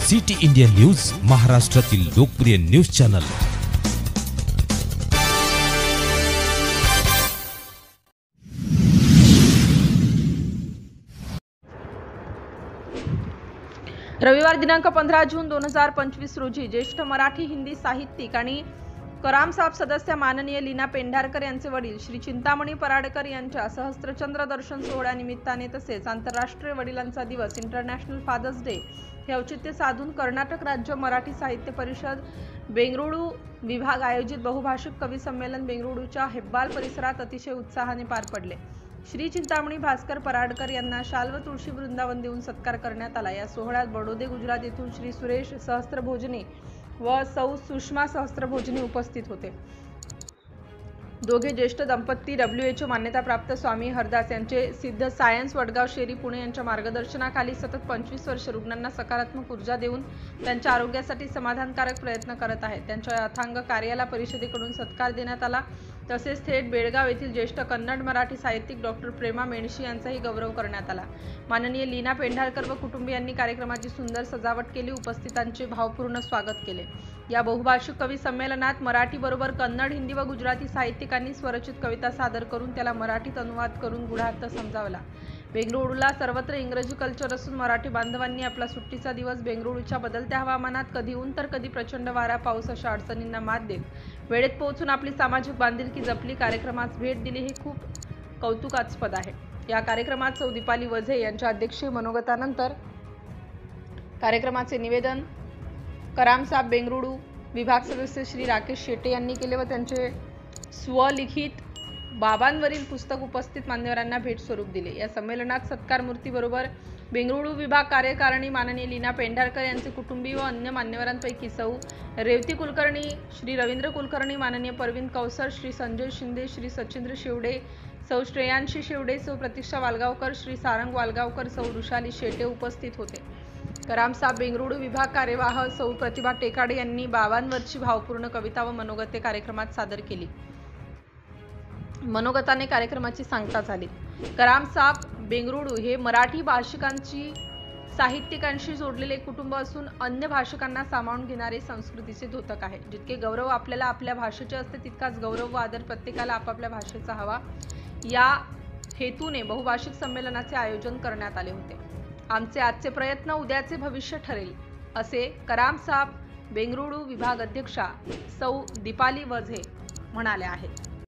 City India news, महाराष्ट्रातील लोकप्रिय news channel. रविवार दिनांक 15 जून 2025 रोजी ज्येष्ठ मराठी हिंदी साहित्यिक आणि करामसाब सदस्य माननीय लीना पेंढारकर यांचे वडील श्री चिंतामणी पराडकर यांच्या सहस्त्रचंद्र दर्शन सोहळ्यानिमित्ताने तसेच आंतरराष्ट्रीय वडिलांचा दिवस इंटरनॅशनल फादर्स डे हे औचित्य साधून कर्नाटक राज्य मराठी साहित्य परिषद बेंगळुरू विभाग आयोजित बहुभाषिक कवी संमेलन बेंगळुरूच्या हेब्बाल परिसरात अतिशय उत्साहाने पार पडले। श्री चिंतामणी भास्कर पराडकर यांना शाल व तुळशी वृंदावन देऊन सत्कार करण्यात आला। या सोहळ्यात बडोदे गुजरात येथून श्री सुरेश सहस्त्रभोजनी व सौ सुषमा सहस्त्रभोजनी उपस्थित होते। दोघे ज्येष्ठ दंपती WHO मान्यताप्राप्त स्वामी हरदास यांचे सिद्ध सायन्स वडगाव शेरी पुणे यांच्या मार्गदर्शनाखाली सतत 25 वर्ष रुग्णांना सकारात्मक ऊर्जा देऊन त्यांच्या आरोग्यासाठी समाधानकारक प्रयत्न करत आहेत। त्यांच्या अथांग कार्याला परिषदेकडून सत्कार देण्यात आला। तसेच थेट बेळगाव येथील ज्येष्ठ कन्नड मराठी साहित्यिक डॉक्टर प्रेमा मेणशी यांचाही गौरव करण्यात आला। माननीय लीना पेंढारकर व कुटुंबियांनी कार्यक्रमाची सुंदर सजावट केली, उपस्थितांचे भावपूर्ण स्वागत केले। या बहुभाषिक कवी संमेलनात मराठी बरोबर कन्नड, हिंदी व गुजराती साहित्यिकांनी स्वरचित कविता सादर करून त्याला मराठीत अनुवाद करून गुढार्थ समजावला। बेंगळुरूला सर्वत्र इंग्रजी कल्चर असून मराठी बांधवांनी आपला सुट्टीचा दिवस बेंगळुरूच्या बदलत्या हवामानात कधी ऊन तर कधी प्रचंड वारा पाऊस अशा अडचणींना मात देत वेळेत पोहोचून आपली सामाजिक बांधिलकी जपली, कार्यक्रमास भेट दिली हे खूप कौतुकास्पद आहे। या कार्यक्रमात सौ दीपाली वझे यांच्या अध्यक्षीय मनोगतानंतर कार्यक्रमाचे निवेदन करामसाब बेंगळुरू विभाग सदस्य श्री राकेश शेटे यांनी केले व त्यांचे स्वलिखित बाबांवरील पुस्तक उपस्थित मान्यवरांना भेट स्वरूप दिले। या संमेलनात सत्कार मूर्ती बरोबर बेंगळुरू विभाग कार्यकारिणी माननीय लीना पेंढारकर यांचे कुटुंबी व अन्य मान्यवरांपैकी सौ रेवती कुलकर्णी, श्री रवींद्र कुलकर्णी, माननीय परवीन कौसर, श्री संजय शिंदे, श्री सचिंद्र शिवडे, सौ श्रेयांशी शिवडे, सौ प्रतीक्षा वालगावकर, श्री सारंग वालगावकर, सौ वृषाली शेटे उपस्थित होते। करामसाब बेंगळुरू विभाग कार्यवाह सौ प्रतिभा टेकाडे यांनी बाबांवरची भावपूर्ण कविता व मनोगते कार्यक्रमात सादर केली। मनोगताने कार्यक्रमाची सांगता झाली। करामसाब बेंगळुरू हे मराठी भाषिकांची साहित्यिकांशी जोडलेले कुटुंब असून अन्य भाषिकांना सामावून घेणारे संस्कृतीचे द्योतक आहे। जितके गौरव आपल्याला आपल्या भाषेचे असते तितकाच गौरव व आदर प्रत्येकाला आपापल्या भाषेचा हवा, या हेतूने बहुभाषिक संमेलनाचे आयोजन करण्यात आले होते। आमचे आजचे प्रयत्न उद्याचे भविष्य ठरेल असे करामसाब बेंगळुरू विभाग अध्यक्षा सौ दीपाली वझे म्हणाल्या आहेत।